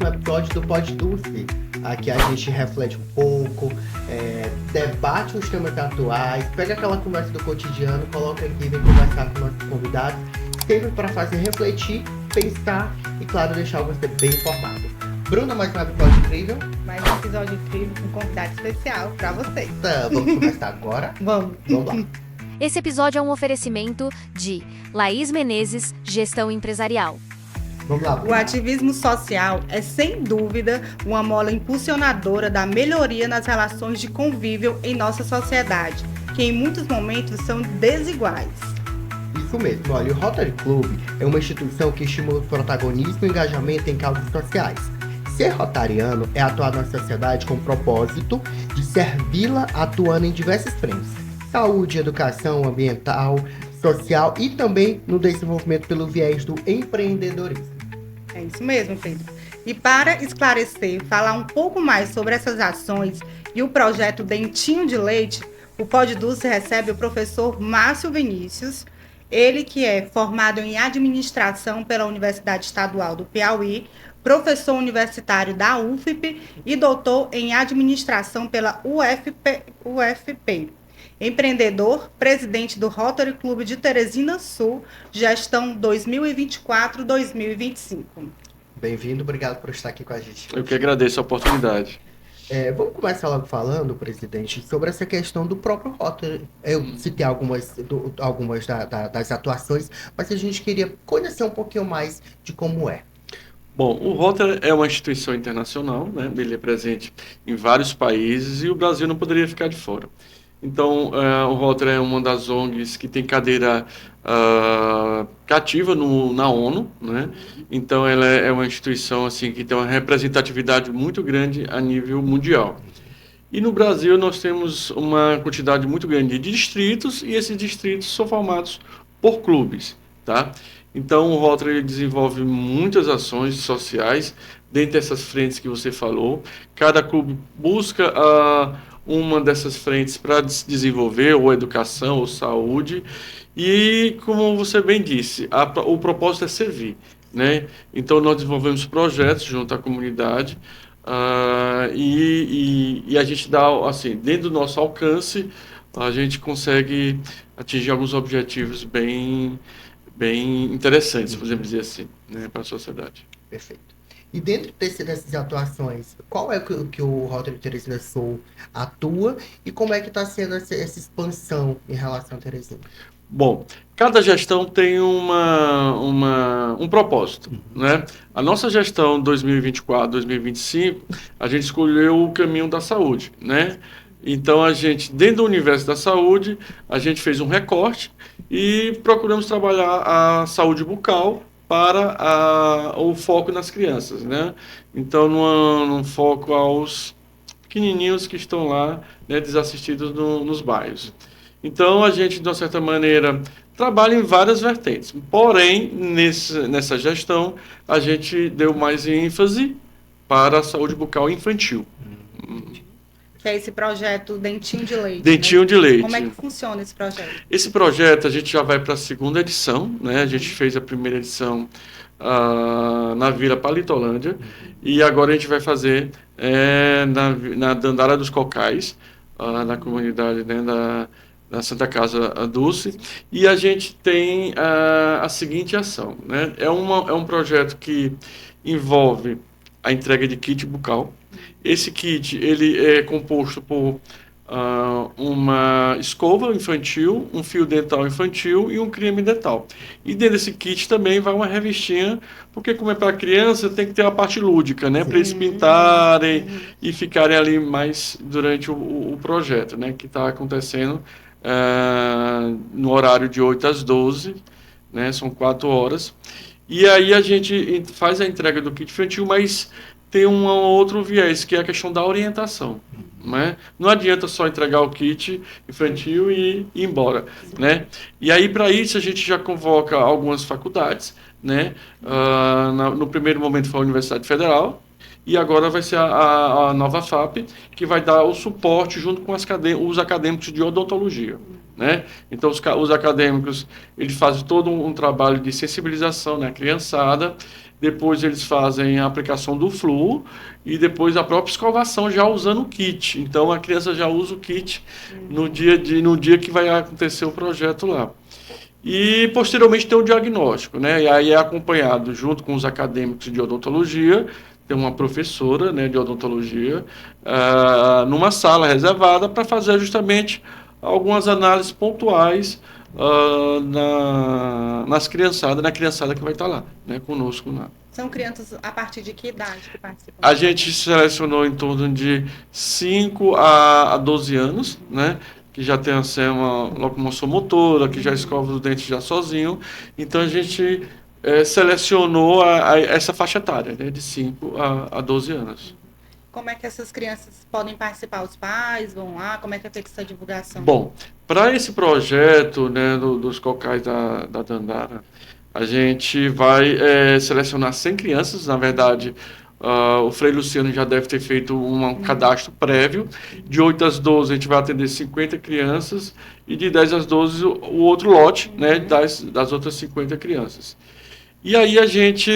um episódio do Pod Dulce. Aqui a gente reflete um pouco, debate os temas atuais, pega aquela conversa do cotidiano, coloca aqui, vem conversar com nossos convidados, sempre para fazer refletir, pensar e, claro, deixar você bem informado. Bruna, mais um episódio incrível. Mais um episódio incrível com um convidado especial para vocês. Tá, vamos começar agora? Vamos lá. Esse episódio é um oferecimento de Laís Menezes, Gestão Empresarial. Vamos lá. O ativismo social é, sem dúvida, uma mola impulsionadora da melhoria nas relações de convívio em nossa sociedade, que em muitos momentos são desiguais. Isso mesmo, olha, o Rotary Club é uma instituição que estimula o protagonismo e engajamento em causas sociais. Ser rotariano é atuar na sociedade com o propósito de servi-la atuando em diversas frentes: saúde, educação, ambiental, social e também no desenvolvimento pelo viés do empreendedorismo. É isso mesmo, Pedro. E para esclarecer, falar um pouco mais sobre essas ações e o projeto Dentinho de Leite, o Pod Dulce recebe o professor Márcio Vinícius, ele que é formado em administração pela Universidade Estadual do Piauí, professor universitário da UFP e doutor em administração pela UFP. Empreendedor, presidente do Rotary Club de Teresina Sul, gestão 2024-2025. Bem-vindo, obrigado por estar aqui com a gente. Eu que agradeço a oportunidade. Vamos começar logo falando, presidente, sobre essa questão do próprio Rotary. Eu citei algumas das atuações, mas a gente queria conhecer um pouquinho mais de como é. Bom, o Rotary é uma instituição internacional, né? Ele é presente em vários países e o Brasil não poderia ficar de fora. Então, o Rotary é uma das ONGs que tem cadeira cativa na ONU, né? Então, ela é uma instituição assim, que tem uma representatividade muito grande a nível mundial. E no Brasil, nós temos uma quantidade muito grande de distritos e esses distritos são formados por clubes, tá? Então, o Rotary desenvolve muitas ações sociais dentre essas frentes que você falou. Cada clube busca uma dessas frentes para se desenvolver, ou educação, ou saúde, e como você bem disse, o propósito é servir, né? Então nós desenvolvemos projetos junto à comunidade, e a gente dá, assim, dentro do nosso alcance, a gente consegue atingir alguns objetivos bem interessantes, podemos dizer assim, né, para a sociedade. Perfeito. E dentro dessas atuações, qual é que o Rotary Teresina Sul atua e como é que está sendo essa expansão em relação a Teresina? Bom, cada gestão tem um propósito, né? A nossa gestão 2024-2025, a gente escolheu o caminho da saúde, né? Então, a gente, dentro do universo da saúde, a gente fez um recorte e procuramos trabalhar a saúde bucal para o foco nas crianças, né? Então, num foco aos pequenininhos que estão lá, né, desassistidos nos bairros. Então, a gente, de uma certa maneira, trabalha em várias vertentes. Porém, nessa gestão, a gente deu mais ênfase para a saúde bucal infantil. Que é esse projeto Dentinho de Leite. Dentinho, né? De Leite. Como é que funciona esse projeto? Esse projeto, a gente já vai para a segunda edição, né? A gente fez a primeira edição na Vila Palitolândia, e agora a gente vai fazer na Dandara dos Cocais, na comunidade, né, da Santa Casa Dulce, e a gente tem a seguinte ação, né? É um projeto que envolve a entrega de kit bucal. Esse kit, ele é composto por uma escova infantil, um fio dental infantil e um creme dental. E dentro desse kit também vai uma revistinha, porque como é para criança, tem que ter a parte lúdica, né? Para eles pintarem e ficarem ali mais durante o projeto, né? Que está acontecendo no horário de 8 às 12, né? São 4 horas. E aí a gente faz a entrega do kit infantil, mas tem um outro viés, que é a questão da orientação, né? Não adianta só entregar o kit infantil e ir embora, né? E aí, para isso, a gente já convoca algumas faculdades, né? No primeiro momento foi a Universidade Federal, e agora vai ser a nova FAP, que vai dar o suporte junto com os acadêmicos de odontologia. Né? Então, os acadêmicos, eles fazem todo um trabalho de sensibilização na criançada, depois eles fazem a aplicação do flúor e depois a própria escovação já usando o kit. Então, a criança já usa o kit no dia que vai acontecer o projeto lá. E, posteriormente, tem o diagnóstico, né? E aí é acompanhado, junto com os acadêmicos de odontologia, tem uma professora, né, de odontologia, numa sala reservada para fazer justamente algumas análises pontuais na criançada que vai estar lá, né, conosco lá. São crianças a partir de que idade que participam? A gente selecionou em torno de 5 a 12 anos, né, que já tem assim, uma locomoção motora, que já escova os dentes já sozinho. Então, a gente selecionou essa faixa etária, né, de 5 a 12 anos. Como é que essas crianças podem participar? Os pais vão lá? Como é que é feita essa divulgação? Bom, para esse projeto, né, dos cocais da Dandara, a gente vai selecionar 100 crianças. Na verdade, o Frei Luciano já deve ter feito um cadastro prévio. De 8 às 12 a gente vai atender 50 crianças e de 10 às 12 o outro lote, né, das outras 50 crianças. E aí a gente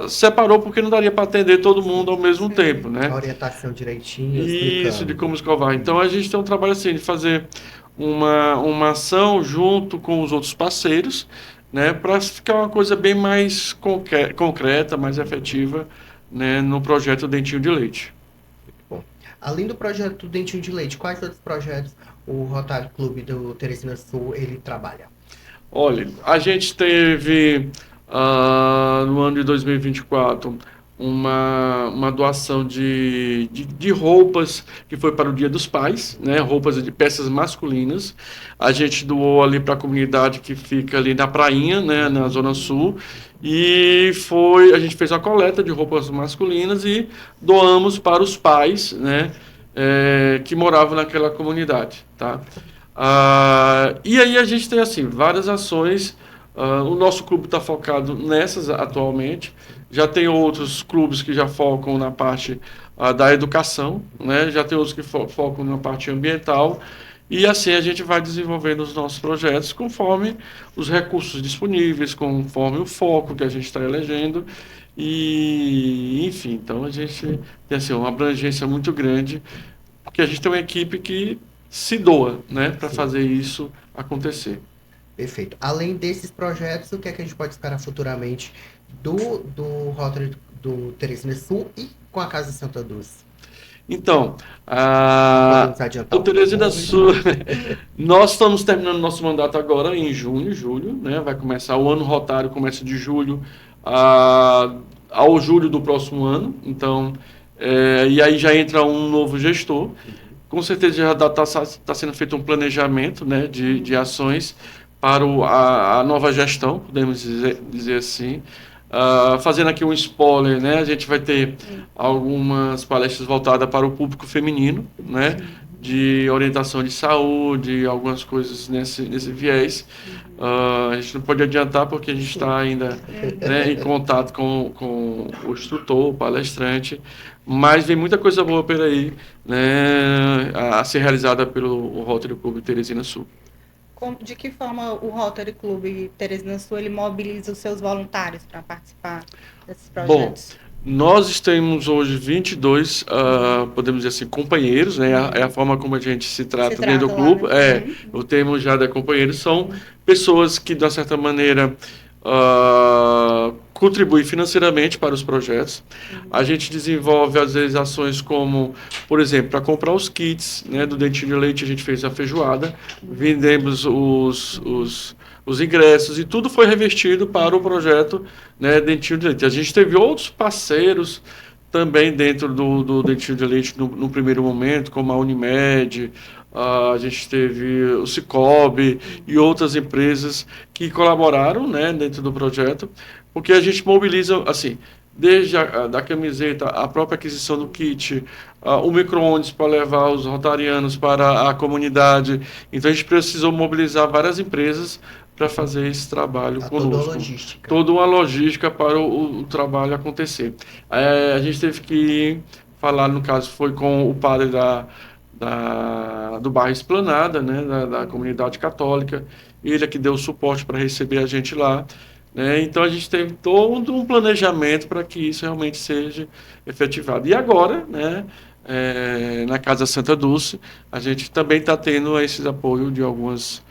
separou porque não daria para atender todo mundo ao mesmo tempo, né? A orientação direitinho. Isso, de como escovar. Então a gente tem um trabalho assim, de fazer uma ação junto com os outros parceiros, né? Para ficar uma coisa bem mais concreta, mais efetiva, né? No projeto Dentinho de Leite. Bom, além do projeto Dentinho de Leite, quais outros projetos o Rotary Clube do Teresina Sul ele trabalha? Olha, a gente teve no ano de 2024 uma doação de roupas que foi para o Dia dos Pais, né? Roupas de peças masculinas. A gente doou ali para a comunidade que fica ali na Prainha, né? Na Zona Sul. E a gente fez a coleta de roupas masculinas e doamos para os pais, né? Que moravam naquela comunidade, tá? E aí a gente tem assim várias ações. O nosso clube está focado nessas atualmente. Já tem outros clubes que já focam na parte da educação, né? Já tem outros que focam na parte ambiental. E assim a gente vai desenvolvendo os nossos projetos conforme os recursos disponíveis, conforme o foco que a gente está elegendo. E, enfim, então a gente tem assim, uma abrangência muito grande, porque a gente tem uma equipe que se doa, né, para fazer isso acontecer. Perfeito. Além desses projetos, o que é que a gente pode esperar futuramente do Rotary do Teresina Sul e com a Casa Santa Dulce? Então, o Teresina Sul, nós estamos terminando nosso mandato agora em julho, né? Vai começar o ano rotário, começa de julho ao julho do próximo ano. Então, e aí já entra um novo gestor. Com certeza já está sendo feito um planejamento, né, de ações para a nova gestão, podemos dizer assim. Fazendo aqui um spoiler, né, a gente vai ter algumas palestras voltadas para o público feminino, né, de orientação de saúde, algumas coisas nesse viés. A gente não pode adiantar porque a gente está ainda, né, em contato com o instrutor, o palestrante, mas vem muita coisa boa por aí, né, a ser realizada pelo Rotary Clube Teresina Sul. De que forma o Rotary Clube Teresina Sul ele mobiliza os seus voluntários para participar desses projetos? Bom, nós temos hoje 22, podemos dizer assim, companheiros, né? É a forma como a gente se trata dentro do clube. Né? O termo já de companheiros são pessoas que, de uma certa maneira, contribuem financeiramente para os projetos. A gente desenvolve, às vezes, ações como, por exemplo, para comprar os kits, né, do Dentinho de Leite, a gente fez a feijoada, vendemos os ingressos e tudo foi revestido para o projeto, né, Dentinho de Leite. A gente teve outros parceiros também dentro do Dentinho de Leite no primeiro momento, como a Unimed, a gente teve o Cicobi e outras empresas que colaboraram, né, dentro do projeto, porque a gente mobiliza, assim, desde da camiseta, a própria aquisição do kit, o micro-ônibus para levar os rotarianos para a comunidade. Então, a gente precisou mobilizar várias empresas para fazer esse trabalho conosco. Toda a logística. Toda uma logística para o trabalho acontecer. A gente teve que falar, no caso, foi com o padre do bairro Esplanada, né, da comunidade católica, ele é que deu o suporte para receber a gente lá. Né? Então, a gente teve todo um planejamento para que isso realmente seja efetivado. E agora, né, na Casa Santa Dulce, a gente também está tendo esse apoio de algumas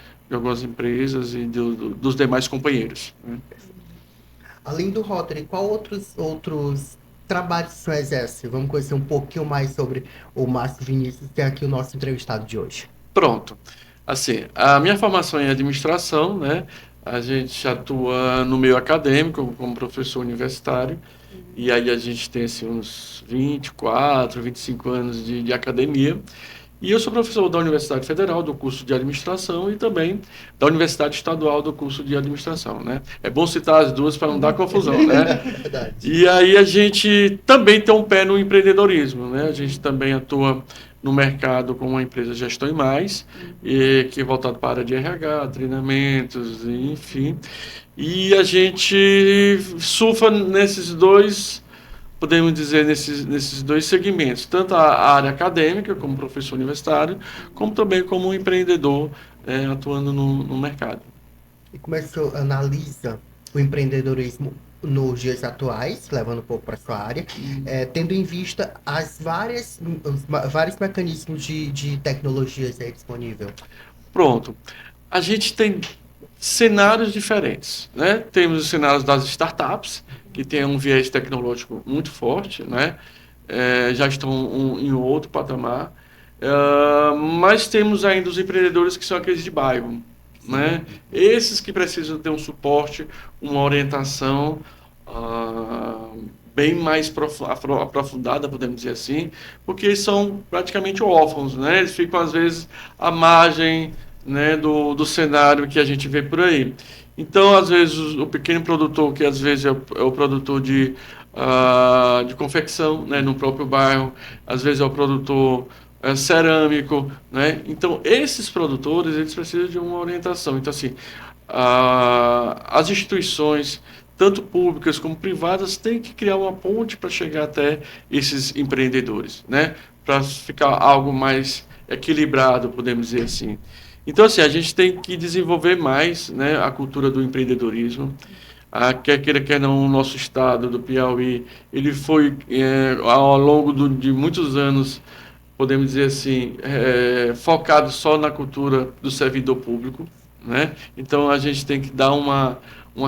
empresas e dos demais companheiros. Né? Além do Rotary, qual outros trabalhos o senhor exerce? Vamos conhecer um pouquinho mais sobre o Márcio Vinícius, que é aqui o nosso entrevistado de hoje. Pronto. Assim, a minha formação é em administração, né? A gente atua no meio acadêmico, como professor universitário, e aí a gente tem assim, uns 24, 25 anos de academia. E eu sou professor da Universidade Federal, do curso de administração, e também da Universidade Estadual, do curso de administração, né? É bom citar as duas para não dar confusão, né? Verdade. E aí a gente também tem um pé no empreendedorismo, né? A gente também atua no mercado com uma empresa Gestão e Mais, que é voltado para a área de RH, treinamentos, enfim. E a gente surfa nesses dois, podemos dizer, nesses dois segmentos, tanto a área acadêmica, como professor universitário, como também como empreendedor, atuando no mercado. E como é que o senhor analisa o empreendedorismo nos dias atuais, levando um pouco para a sua área, tendo em vista os vários mecanismos de tecnologias aí disponíveis? Pronto. A gente tem cenários diferentes, né? Temos os cenários das startups, que tem um viés tecnológico muito forte, né? Já estão em outro patamar. Mas temos ainda os empreendedores que são aqueles de bairro, né? Esses que precisam ter um suporte, uma orientação bem mais aprofundada, podemos dizer assim, porque eles são praticamente órfãos, né? Eles ficam, às vezes, à margem, né, do cenário que a gente vê por aí. Então, às vezes, o pequeno produtor, que às vezes é o produtor de confecção, né, no próprio bairro, às vezes é o produtor cerâmico, né? Então, esses produtores, eles precisam de uma orientação. Então, assim, as instituições, tanto públicas como privadas, têm que criar uma ponte para chegar até esses empreendedores, né? Para ficar algo mais equilibrado, podemos dizer assim. Então, assim, a gente tem que desenvolver mais, né, a cultura do empreendedorismo. Quer queira, quer não, o nosso estado do Piauí, ele foi, ao longo de muitos anos, podemos dizer assim, focado só na cultura do servidor público, né? Então, a gente tem que dar uma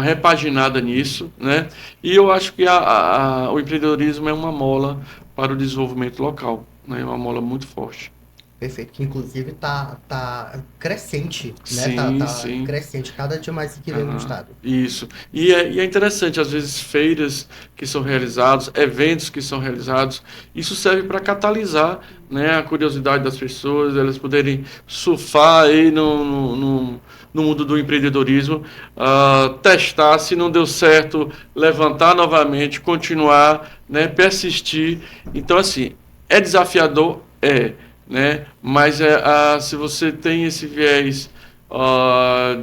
repaginada nisso, né? E eu acho que o empreendedorismo é uma mola para o desenvolvimento local, né? É uma mola muito forte. Perfeito, que inclusive tá crescente, né? Sim, Tá sim. crescente, cada dia mais aqui no estado. Isso. E é interessante, às vezes, feiras que são realizadas, eventos que são realizados, isso serve para catalisar, né, a curiosidade das pessoas, elas poderem surfar aí no mundo do empreendedorismo, testar, se não deu certo, levantar novamente, continuar, né, persistir. Então, assim, é desafiador? Né? Mas se você tem esse viés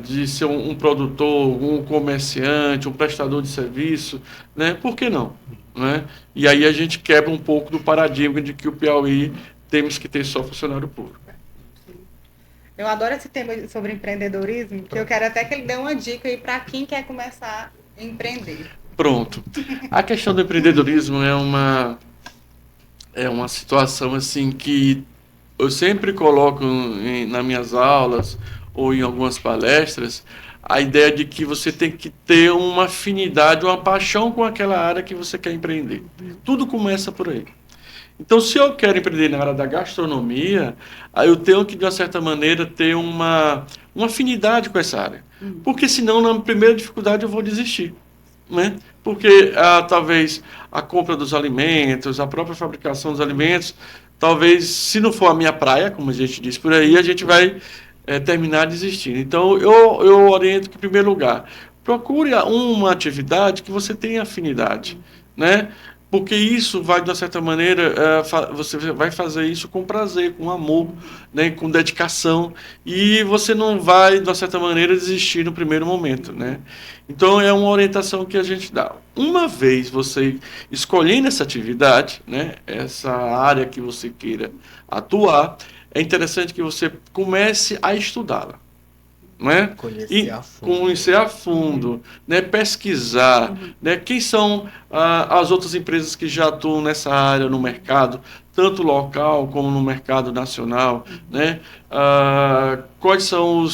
de ser um produtor, um comerciante, um prestador de serviço, né? Por que não? Né? E aí a gente quebra um pouco do paradigma de que o Piauí temos que ter só funcionário público. Eu adoro esse tema sobre empreendedorismo, que eu quero até que ele dê uma dica aí para quem quer começar a empreender. Pronto. A questão do empreendedorismo é uma situação assim que eu sempre coloco nas minhas aulas ou em algumas palestras a ideia de que você tem que ter uma afinidade, uma paixão com aquela área que você quer empreender. Tudo começa por aí. Então, se eu quero empreender na área da gastronomia, aí eu tenho que, de uma certa maneira, ter uma afinidade com essa área. Porque senão, na primeira dificuldade, eu vou desistir. Né? Porque talvez a compra dos alimentos, a própria fabricação dos alimentos, talvez, se não for a minha praia, como a gente diz por aí, a gente vai terminar desistindo. Então, eu oriento que, em primeiro lugar, procure uma atividade que você tenha afinidade, né? porque isso vai, de uma certa maneira, você vai fazer isso com prazer, com amor, né, com dedicação, e você não vai, de uma certa maneira, desistir no primeiro momento, né? Então, é uma orientação que a gente dá. Uma vez você escolhendo essa atividade, né, essa área que você queira atuar, é interessante que você comece a estudá-la. Né? Conhecer a fundo, né? Pesquisar, né? Quem são as outras empresas que já atuam nessa área no mercado, tanto local como no mercado nacional, né? Quais são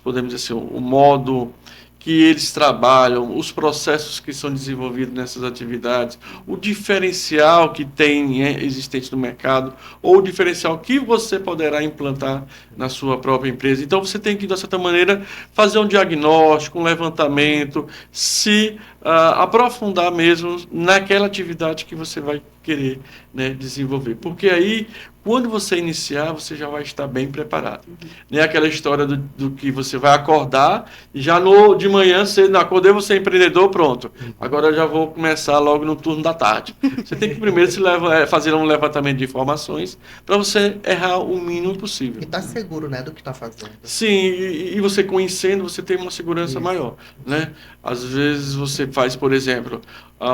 podemos dizer assim, o modo que eles trabalham, os processos que são desenvolvidos nessas atividades, o diferencial que tem existente no mercado, ou o diferencial que você poderá implantar na sua própria empresa. Então, você tem que, de certa maneira, fazer um diagnóstico, um levantamento, se aprofundar mesmo naquela atividade que você vai querer, né, desenvolver. Porque aí, quando você iniciar, você já vai estar bem preparado. Não é aquela história do que você vai acordar e já de manhã, cedo, acordei, você é empreendedor, pronto. Agora eu já vou começar logo no turno da tarde. Você tem que primeiro fazer um levantamento de informações para você errar o mínimo possível. E tá seguro, né, do que tá fazendo. Sim, e você conhecendo, você tem uma segurança maior, né? Às vezes você faz, por exemplo,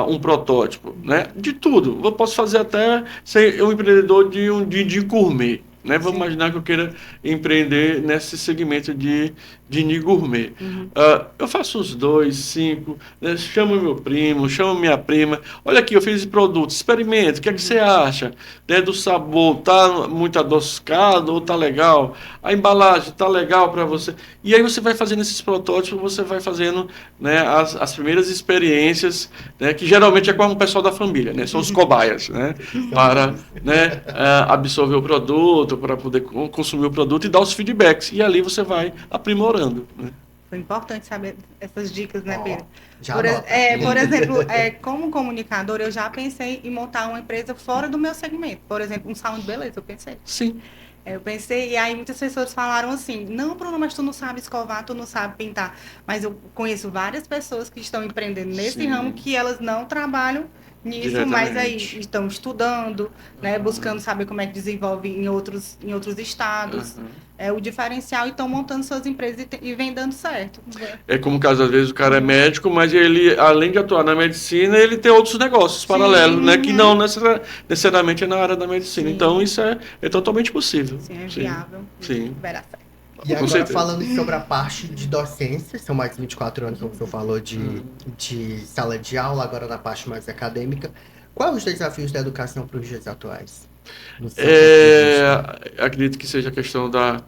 um protótipo, né? De tudo. Eu posso fazer até ser um empreendedor de gourmet, né? Vamos imaginar que eu queira empreender nesse segmento de gourmet. Eu faço uns 2, 5, né? Chamo meu primo, chamo minha prima. Olha aqui, eu fiz esse produto, experimenta, o que é que você acha? Né? Do sabor, tá muito adocicado ou tá legal? A embalagem tá legal para você? E aí você vai fazendo esses protótipos, você vai fazendo, né, as primeiras experiências, né, que geralmente é com o pessoal da família, né? São os cobaias, né? Para, né, absorver o produto, para poder consumir o produto e dar os feedbacks. E ali você vai aprimorando, né? Foi importante saber essas dicas, né, Pedro? Por exemplo, como comunicador, eu já pensei em montar uma empresa fora do meu segmento. Por exemplo, um salão de beleza, eu pensei. Sim. Eu pensei, e aí muitas pessoas falaram assim, não, Bruno, mas tu não sabe escovar, tu não sabe pintar. Mas eu conheço várias pessoas que estão empreendendo nesse ramo que elas não trabalham nisso, mas aí estão estudando, né, buscando saber como é que desenvolve em outros estados. É o diferencial, e estão montando suas empresas e vem dando certo. É como o caso, às vezes, o cara é médico, mas ele, além de atuar na medicina, ele tem outros negócios paralelos, né, que não necessariamente é na área da medicina. Sim. Então, isso é totalmente possível. Sim, é viável. Sim. Verá certo. E agora, falando sobre a parte de docência, são mais de 24 anos, como o senhor falou, de sala de aula, agora na parte mais acadêmica. Quais os desafios da educação para os dias atuais? Acredito que seja a questão da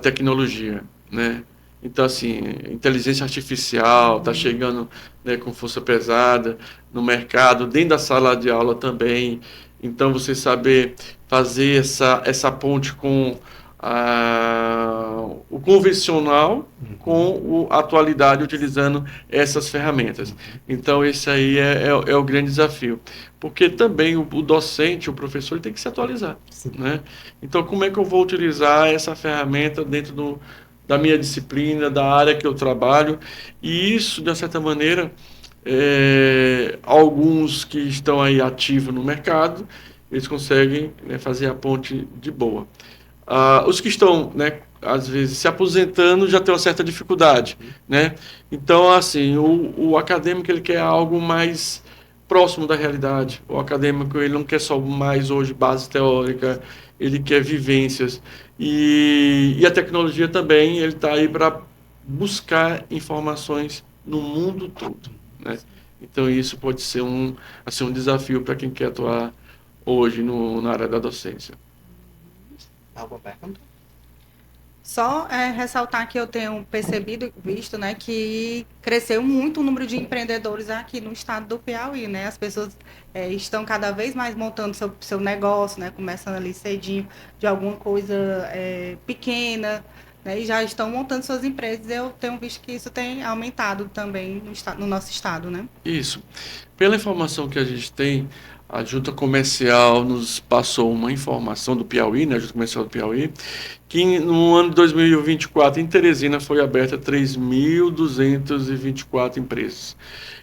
tecnologia, né? Então, assim, inteligência artificial está chegando, né, com força pesada no mercado, dentro da sala de aula também. Então, você saber fazer essa ponte com o convencional com a atualidade, utilizando essas ferramentas. Então, esse aí é o grande desafio. Porque também o docente, o professor, ele tem que se atualizar, né? Então, como é que eu vou utilizar essa ferramenta dentro da minha disciplina, da área que eu trabalho? E isso, de uma certa maneira, alguns que estão aí ativos no mercado, eles conseguem, né, fazer a ponte de boa. Os que estão, né, às vezes, se aposentando já tem uma certa dificuldade, né? Então, assim, o acadêmico, ele quer algo mais próximo da realidade. O acadêmico, ele não quer só mais hoje base teórica, ele quer vivências. E a tecnologia também, ele está aí para buscar informações no mundo todo, né? Então, isso pode ser um desafio para quem quer atuar hoje na área da docência. Alguma pergunta? Só ressaltar que eu tenho percebido, visto, né, que cresceu muito o número de empreendedores aqui no estado do Piauí, né? As pessoas estão cada vez mais montando seu negócio, né? Começando ali cedinho de alguma coisa pequena, né? E já estão montando suas empresas. Eu tenho visto que isso tem aumentado também no nosso estado, né? Isso. Pela informação que a gente tem, a Junta Comercial nos passou uma informação do Piauí, né, a Junta Comercial do Piauí, que no ano de 2024, em Teresina, foi aberta 3.224 empresas.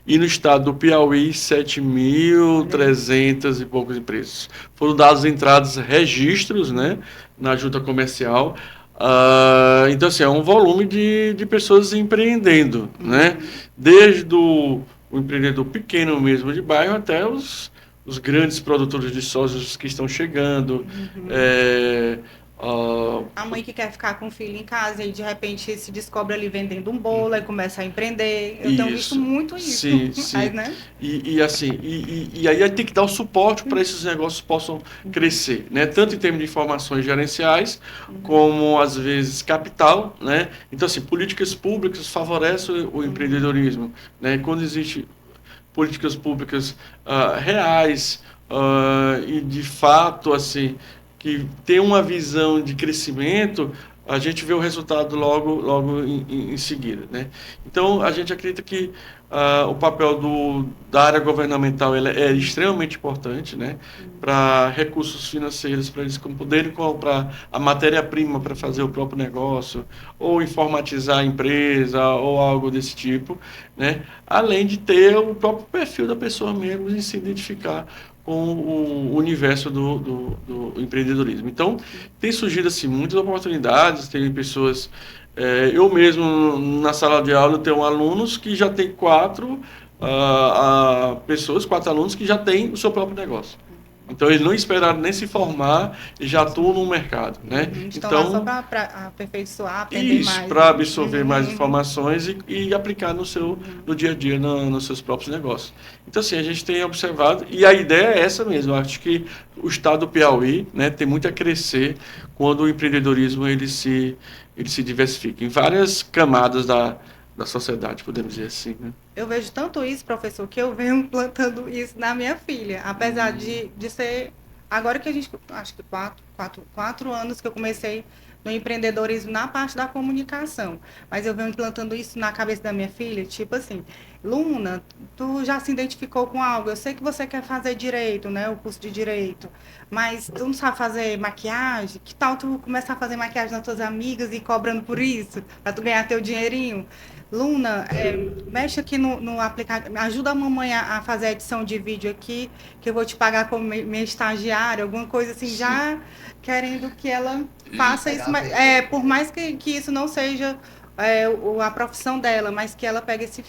E no estado do Piauí, 7.300 e poucas empresas. Foram dados entradas registros, né, na Junta Comercial. Então, assim, é um volume de pessoas empreendendo, né? Desde o empreendedor pequeno mesmo de bairro até os grandes produtores de sócios que estão chegando. A mãe que quer ficar com o filho em casa e de repente se descobre ali vendendo um bolo e começa a empreender. Eu tenho visto muito isso. Sim, sim. Aí, né? E aí tem que dar o suporte para esses negócios possam crescer, né? Tanto em termos de informações gerenciais, como às vezes capital, né? Então, assim, políticas públicas favorecem o empreendedorismo, né? Quando existe políticas públicas reais e de fato, assim, que tem uma visão de crescimento, a gente vê o resultado logo em seguida, né? Então, a gente acredita que o papel da área governamental é extremamente importante, né? Para recursos financeiros, para eles poderem comprar a matéria-prima para fazer o próprio negócio, ou informatizar a empresa, ou algo desse tipo, né? Além de ter o próprio perfil da pessoa mesmo e se identificar com o universo do empreendedorismo. Então, tem surgido assim, muitas oportunidades, tem pessoas... eu mesmo, na sala de aula, tenho alunos que já têm quatro alunos que já têm o seu próprio negócio. Então, eles não esperaram nem se formar e já atuam no mercado, né? Então, só para aperfeiçoar, aprender mais. Para absorver mais informações e aplicar no dia a dia, nos seus próprios negócios. Então, assim, a gente tem observado, e a ideia é essa mesmo. Eu acho que o estado do Piauí, né, tem muito a crescer quando o empreendedorismo ele se diversifica em várias camadas da sociedade, podemos dizer assim, né? Eu vejo tanto isso, professor, que eu venho plantando isso na minha filha. Apesar de ser... Agora que a gente... Acho que 4 anos que eu comecei no empreendedorismo na parte da comunicação. Mas eu venho implantando isso na cabeça da minha filha, tipo assim... Luna, tu já se identificou com algo? Eu sei que você quer fazer direito, né? O curso de direito. Mas tu não sabe fazer maquiagem? Que tal tu começar a fazer maquiagem nas tuas amigas e cobrando por isso? Pra tu ganhar teu dinheirinho? Luna, mexe aqui no aplicativo, ajuda a mamãe a fazer a edição de vídeo aqui, que eu vou te pagar como minha estagiária, alguma coisa assim, já querendo que ela faça isso. Mas, por mais que isso não seja a profissão dela, mas que ela pegue esse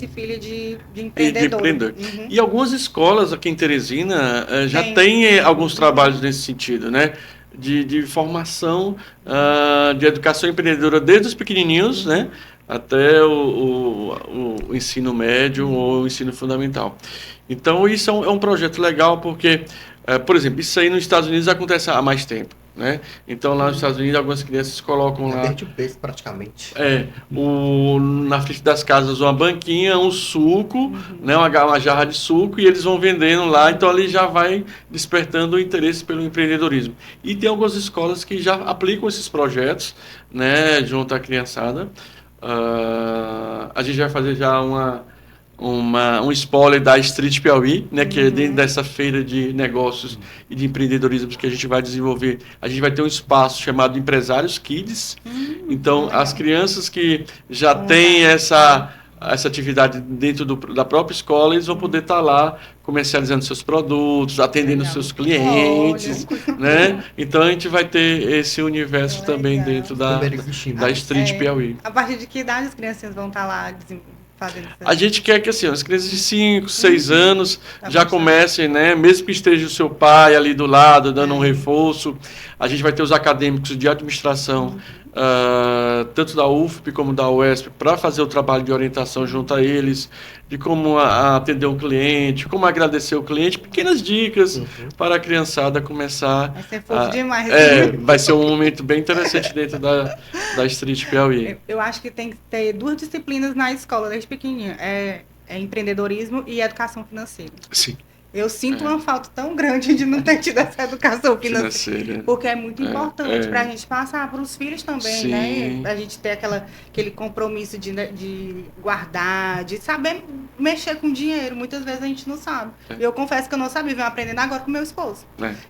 filho de empreendedor. E algumas escolas aqui em Teresina já tem alguns trabalhos nesse sentido, né? De formação, de educação empreendedora desde os pequenininhos, né? Até o ensino médio ou o ensino fundamental. Então, isso é um projeto legal porque, por exemplo, isso aí nos Estados Unidos acontece há mais tempo, né? Então, lá nos Estados Unidos, algumas crianças colocam lá... Desde o berço, praticamente. Na frente das casas, uma banquinha, um suco, né? Uma jarra de suco, e eles vão vendendo lá. Então, ali já vai despertando o interesse pelo empreendedorismo. E tem algumas escolas que já aplicam esses projetos, né? Junto à criançada. A gente vai fazer já um spoiler da Street Piauí, né, que é dentro dessa feira de negócios e de empreendedorismo que a gente vai desenvolver. A gente vai ter um espaço chamado Empresários Kids. Então, as crianças que já têm essa atividade dentro da própria escola, eles vão poder estar lá comercializando seus produtos, atendendo seus clientes, né? Então, a gente vai ter esse universo também dentro da Street Piauí. A partir de que idade as crianças vão estar lá fazendo isso? A gente quer que assim, as crianças de 5, 6 anos já comecem, né? Mesmo que esteja o seu pai ali do lado, dando um reforço. A gente vai ter os acadêmicos de administração, tanto da UFP como da UESP, para fazer o trabalho de orientação junto a eles, de como atender um cliente, como agradecer o cliente, pequenas dicas para a criançada começar. Vai ser fofo demais. Vai ser um momento bem interessante dentro da Street Piauí. Eu acho que tem que ter 2 disciplinas na escola, desde pequenininha. É empreendedorismo e educação financeira. Sim. Eu sinto uma falta tão grande de não ter tido essa educação financeira. Porque é muito importante para a gente passar para os filhos também, Sim. né? A gente ter aquele compromisso de guardar, de saber mexer com dinheiro. Muitas vezes a gente não sabe. Eu confesso que eu não sabia, venho aprendendo agora com meu esposo.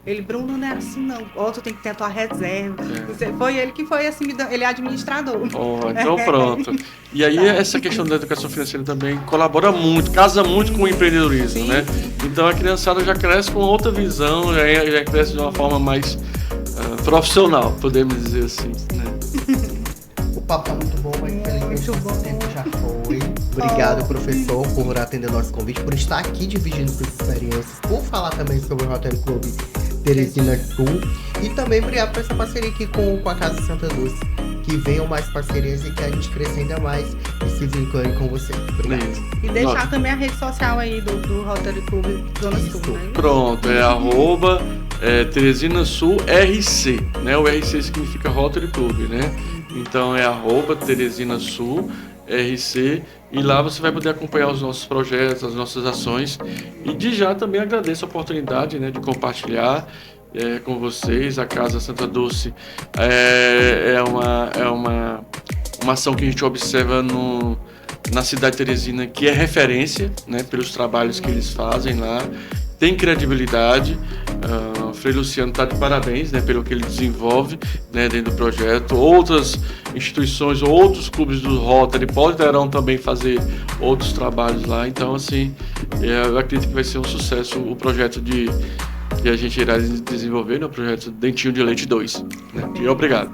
Ele, Bruno, não é assim não. Tu tem que ter a tua reserva. Foi ele que foi assim, ele é administrador. Então pronto. E aí essa questão da educação financeira também colabora muito, casa muito com o empreendedorismo, né? Então a criançada já cresce com outra visão, já cresce de uma forma mais profissional, podemos dizer assim, né? O papo tá muito bom, mas infelizmente o nosso tempo já foi. Obrigado, professor, por atender nosso convite, por estar aqui dividindo suas experiências, por falar também sobre o Rotary Club Teresina Sul e também obrigado por essa parceria aqui com a Casa Santa Dulce. Que venham mais parcerias e que a gente cresça ainda mais e se vincule com vocês. Obrigado. E deixar também a rede social aí do Rotary Club Zona Sul, né? Pronto, é @Teresina Sul RC, né? O RC significa Rotary Club, né? Então é @Teresina Sul RC e lá você vai poder acompanhar os nossos projetos, as nossas ações e de já também agradeço a oportunidade, né, de compartilhar com vocês. A Casa Santa Dulce é uma ação que a gente observa na cidade de Teresina, que é referência, né, pelos trabalhos que eles fazem lá, tem credibilidade. Frei Luciano está de parabéns, né, pelo que ele desenvolve, né, dentro do projeto. Outras instituições, outros clubes do Rotary poderão também fazer outros trabalhos lá. Então, assim, eu acredito que vai ser um sucesso o projeto que a gente irá desenvolver no projeto Dentinho de Leite 2. Né? E obrigado.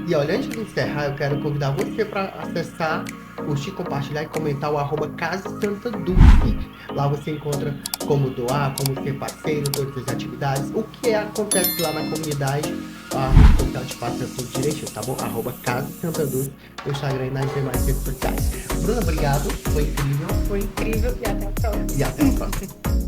E olha, antes de encerrar, eu quero convidar você para acessar, curtir, compartilhar e comentar o @Casa Santa Dulce. Lá você encontra como doar, como ser parceiro, todas as atividades, o que acontece lá na comunidade. A responsabilidade passa tudo direitinho, tá bom? @Casa Santa Dulce no Instagram e nas demais redes sociais. Bruna, obrigado. Foi incrível. Foi incrível e até a próxima. E até a próxima.